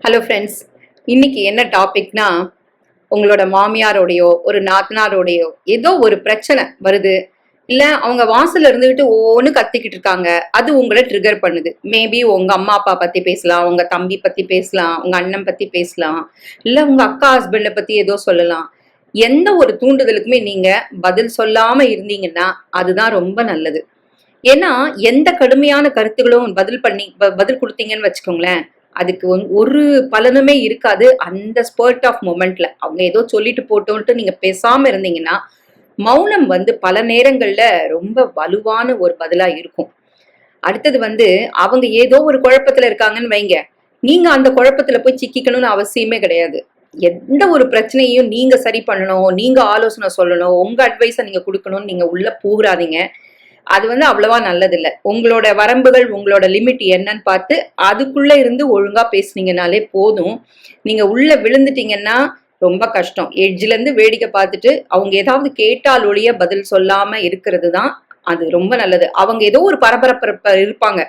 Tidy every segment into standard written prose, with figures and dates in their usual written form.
Hello friends, இன்னைக்கு என்ன டாபிக்னா, உங்களோட மாமியாரோடையோ ஒரு நாத்தனாரோடையோ ஏதோ ஒரு பிரச்சனை வருது. இல்ல அவங்க வாசல்ல இருந்துகிட்டு ஒவ்வொன்னு கத்திக்கிட்டு இருக்காங்க. அது உங்களை ட்ரிகர் பண்ணுது. மேபி உங்க அம்மா அப்பா பத்தி பேசலாம், உங்க தம்பி பத்தி பேசலாம், உங்க அண்ணன் பத்தி பேசலாம், இல்ல உங்க அக்கா ஹஸ்பண்ட பத்தி ஏதோ சொல்லலாம். எந்த ஒரு தூண்டுதலுக்குமே நீங்க பதில் சொல்லாம இருந்தீங்கன்னா அதுதான் ரொம்ப நல்லது. ஏன்னா எந்த கடுமையான கருத்துகளும் பதில் கொடுத்தீங்கன்னு வச்சுக்கோங்களேன், அதுக்கு ஒரு பலனுமே இருக்காது. அந்த ஸ்பர்ட் ஆஃப் மொமெண்ட்ல அவங்க ஏதோ சொல்லிட்டு போட்டோன்ட்டு நீங்க பேசாம இருந்தீங்கன்னா, மௌனம் பல நேரங்கள்ல ரொம்ப வலுவான ஒரு பதிலா இருக்கும். அடுத்தது அவங்க ஏதோ ஒரு குழப்பத்துல இருக்காங்கன்னு வைங்க, நீங்க அந்த குழப்பத்துல போய் சிக்கிக்கணும்னு அவசியமே கிடையாது. எந்த ஒரு பிரச்சனையும் நீங்க சரி பண்ணணும், நீங்க ஆலோசனை சொல்லணும், உங்க அட்வைஸை நீங்க கொடுக்கணும்னு நீங்க உள்ள போகிறாதீங்க. அது அவ்வளவா நல்லதில்ல. உங்களோட வரம்புகள், உங்களோட லிமிட் என்னன்னு பார்த்து, அதுக்குள்ள இருந்து ஒழுங்கா பேசுனீங்கனாலே போதும். நீங்க உள்ள விழுந்துட்டீங்கன்னா, ரொம்ப கஷ்டம். எட்ஜ்ல இருந்து வேடிக்கை பார்த்துட்டு, அவங்க ஏதாவது கேட்டால் ஒழிய பதில் சொல்லாம இருக்கிறது தான் அது ரொம்ப நல்லது. அவங்க ஏதோ ஒரு பரபரப்பு இருப்பாங்க.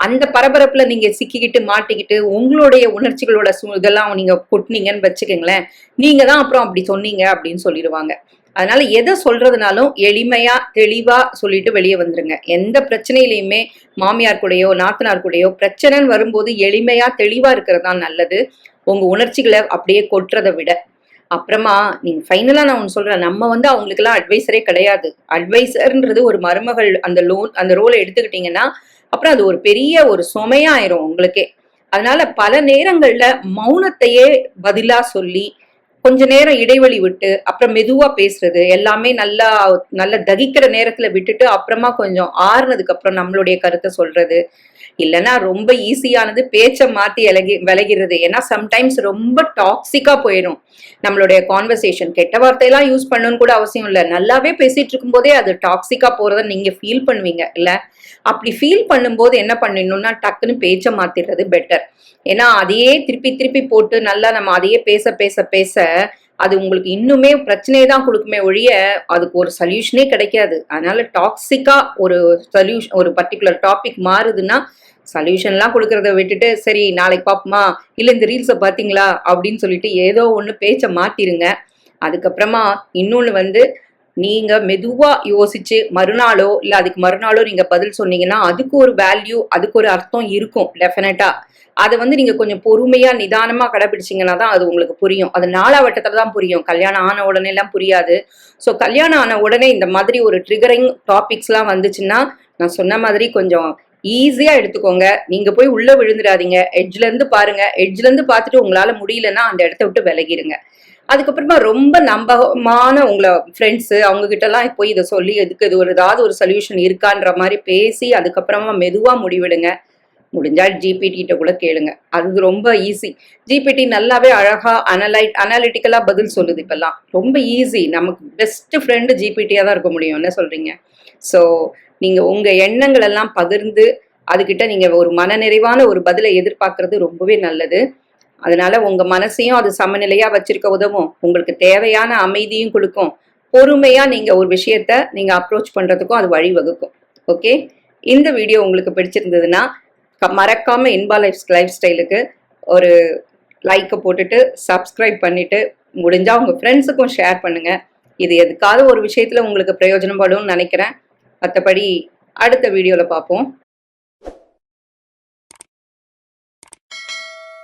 அந்த பரபரப்புல நீங்க சிக்கிக்கிட்டு, மாட்டிக்கிட்டு, உங்களுடைய உணர்ச்சிகளோட இதெல்லாம் நீங்க கொட்டுனீங்கன்னு வச்சுக்கோங்களேன், நீங்க தான் அப்புறம் அப்படி சொன்னீங்க அப்படின்னு சொல்லிடுவாங்க. அதனால எதை சொல்றதுனாலும் எளிமையா தெளிவா சொல்லிட்டு வெளியே வந்துருங்க. எந்த பிரச்சனையிலையுமே மாமியார் கூடயோ நாத்தனார் கூடயோ பிரச்சனைன்னு வரும்போது எளிமையா தெளிவா இருக்கிறது தான் நல்லது. உங்க உணர்ச்சிகளை அப்படியே கொட்டுறதை விட. அப்புறமா நீங்க ஃபைனலா நான் ஒன்று சொல்றேன், நம்ம அவங்களுக்கு எல்லாம் அட்வைசரே கிடையாது. அட்வைசர்ன்றது ஒரு மருமகள் அந்த ரோலை எடுத்துக்கிட்டீங்கன்னா அப்புறம் அது ஒரு பெரிய ஒரு சுமையா ஆயிரும் உங்களுக்கே. அதனால பல நேரங்கள்ல மௌனத்தையே பதிலா சொல்லி கொஞ்ச நேரம் இடைவெளி விட்டு அப்புறம் மெதுவா பேசுறது எல்லாமே நல்லா நல்ல தகிக்கிற நேரத்துல விட்டுட்டு அப்புறமா கொஞ்சம் ஆறுனதுக்கு அப்புறம் நம்மளுடைய கருத்தை சொல்றது. இல்லைன்னா ரொம்ப ஈஸியானது பேச்சை மாத்தி விலகிறது. ஏன்னா சம்டைம்ஸ் ரொம்ப டாக்ஸிக்கா போயிடும் நம்மளுடைய கான்வர்சேஷன். கெட்ட வார்த்தையெல்லாம் யூஸ் பண்ணணும்னு கூட அவசியம் இல்லை. நல்லாவே பேசிட்டு இருக்கும் போதே அது டாக்ஸிக்கா போறத நீங்க ஃபீல் பண்ணுவீங்க இல்ல. அப்படி ஃபீல் பண்ணும்போது என்ன பண்ணிடணும்னா டக்குன்னு பேச்சை மாத்திடுறது பெட்டர். ஏன்னா அதையே திருப்பி திருப்பி போட்டு நல்லா நம்ம அதையே பேச பேச பேச அது உங்களுக்கு இன்னுமே பிரச்சனையை தான் கொடுக்குமே ஒழிய அதுக்கு ஒரு சொல்யூஷனே கிடைக்காது. அதனால டாக்ஸிக்கா ஒரு பர்டிகுலர் டாபிக் மாறுதுன்னா சொல்யூஷன்லாம் கொடுக்கறத விட்டுட்டு சரி நாளைக்கு பார்ப்போமா, இல்லை இந்த ரீல்ஸை பார்த்தீங்களா அப்படின்னு சொல்லிட்டு ஏதோ ஒன்று பேச்சை மாத்திருங்க. அதுக்கப்புறமா இன்னொன்று நீங்க மெதுவா யோசிச்சு மறுநாளோ இல்ல அதுக்கு மறுநாளோ நீங்க பதில் சொன்னீங்கன்னா அதுக்கு ஒரு வேல்யூ, அதுக்கு ஒரு அர்த்தம் இருக்கும் டெஃபினட்டா. அதை நீங்க கொஞ்சம் பொறுமையா நிதானமா கடைபிடிச்சிங்கன்னா தான் அது உங்களுக்கு புரியும். அது நாளாவட்டத்துல தான் புரியும், கல்யாணம் ஆன உடனே எல்லாம் புரியாது. ஸோ கல்யாணம் ஆன உடனே இந்த மாதிரி ஒரு ட்ரிகரிங் டாபிக்ஸ் எல்லாம் வந்துச்சுன்னா நான் சொன்ன மாதிரி கொஞ்சம் ஈஸியா எடுத்துக்கோங்க. நீங்க போய் உள்ள விழுந்துடாதீங்க. எட்ஜ்ல இருந்து பாருங்க. எட்ஜ்ல இருந்து பார்த்துட்டு உங்களால முடியலன்னா அந்த இடத்த விட்டு விலகிருங்க. அதுக்கப்புறமா ரொம்ப நம்பகமான உங்களை ஃப்ரெண்ட்ஸு அவங்க கிட்ட எல்லாம் போய் இதை சொல்லி எதுக்கு இது ஏதாவது ஒரு சொல்யூஷன் இருக்கான்ற மாதிரி பேசி அதுக்கப்புறமா மெதுவா முடிவிடுங்க. முடிஞ்சா ஜிபிடி கிட்ட கூட கேளுங்க, அது ரொம்ப ஈஸி. ஜிபிடி நல்லாவே அழகா அனாலிட்டிக்கலா பதில் சொல்லுது. இப்பெல்லாம் ரொம்ப ஈஸி. நமக்கு பெஸ்ட் ஃப்ரெண்டு ஜிபிடியா தான் இருக்க முடியும். என்ன சொல்றீங்க? ஸோ நீங்க உங்க எண்ணங்கள் எல்லாம் பகிர்ந்து அதுகிட்ட நீங்க ஒரு மனநிறைவான ஒரு பதிலை எதிர்பார்க்கறது ரொம்பவே நல்லது. அதனால உங்க மனசையும் அது சமநிலையா வச்சிருக்க உதவும். உங்களுக்கு தேவையான அமைதியும் கொடுக்கும். பொறுமையா நீங்க ஒரு விஷயத்த நீங்க அப்ரோச் பண்றதுக்கும் அது வழிவகுக்கும். ஓகே, இந்த வீடியோ உங்களுக்கு பிடிச்சிருந்ததுன்னா மறக்காம இன்பா லைஃப் ஸ்டைலுக்கு ஒரு லைக்கை போட்டுட்டு சப்ஸ்கிரைப் பண்ணிட்டு முடிஞ்சா உங்க ஃப்ரெண்ட்ஸுக்கும் ஷேர் பண்ணுங்க. இது எதுக்காவது ஒரு விஷயத்துல உங்களுக்கு பிரயோஜனப்படும்னு நினைக்கிறேன். மற்றபடி அடுத்த வீடியோல பார்ப்போம்.